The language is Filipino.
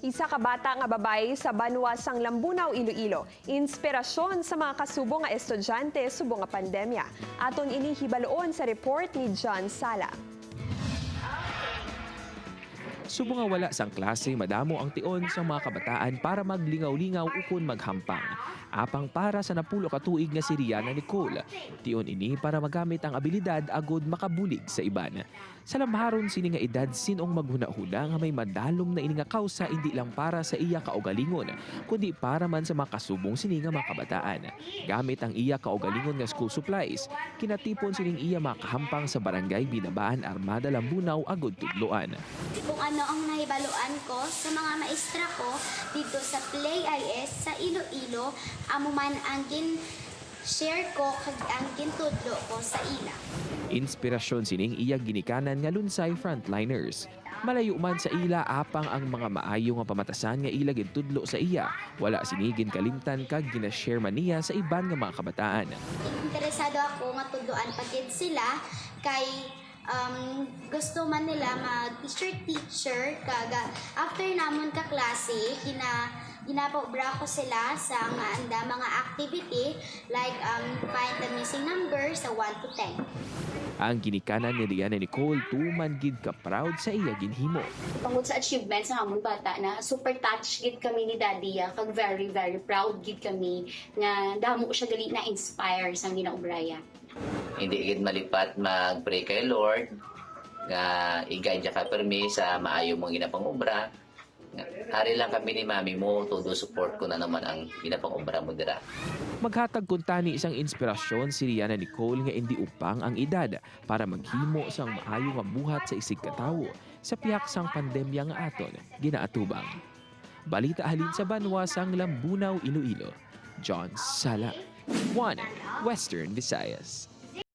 Isa ka bata nga babae sa Banwasang Lambunaw, Iloilo. Inspirasyon sa mga kasubo nga estudyante subong nga pandemya. Aton ini hibaloon sa report ni John Sala. Subo nga wala sang klase, madamo ang tion sa mga kabataan para maglingaw-lingaw ukon maghampang. Apang para sa napulo ka tuig nga si Rihanna Nicole. Tion ini para magamit ang abilidad agod makabulig sa iban. Sa lamharon sini nga edad sinong maghuna-huna nga may madalom na ini nga kausa hindi lang para sa iya kaugalingon, kundi para man sa mga kasubong sini nga mga kabataan. Gamit ang iya kaugalingon nga school supplies, kinatipon sining iya makahampang sa barangay Binabaan, Armada, Lambunaw agod tudloan. Kung ano ang nahibaluan ko sa mga maestra ko dito sa Play IS sa Iloilo, amo man ang share ko kag ang gintudlo ko sa ila. Inspirasyon sining iya ginikanan nga lunsay frontliners. Malayo man sa ila apang ang mga maayo nga pamatasan nga ila gintudlo sa iya. Wala sinigin kalimtan kag ginashare man niya sa iban nga mga kabataan. Interesado ako nga tudloan pagid sila kay gusto man nila mag-teacher kaga after namon ka klase ginapobra ko sila sa mga activity like find the missing number sa 1 to 10. Ang ginikanan ni Rihanna Nicole tuman gid ka proud sa iya ginhimo. Tungod sa achievements sa amon bata na super touch gid kami ni Daddy kag very proud gid kami nga damo siya gali na inspire sa ginaubraya. Hindi gid malipat mag-pray kay Lord nga i-guide ka permi sa maayo mong ginapangobra. Hari lang kami ni mami mo, todo support ko na naman ang ginapangobra mo dira. Maghatag kuntani isang inspirasyon si Rihanna Nicole nga hindi upang ang edad para maghimo sang maayo nga buhat sa isig katawo sa piyak sang pandemya nga aton ginaatubang. Balita halin sa Banwasang Lambunaw, Iloilo. John Sala, 1 Western Visayas.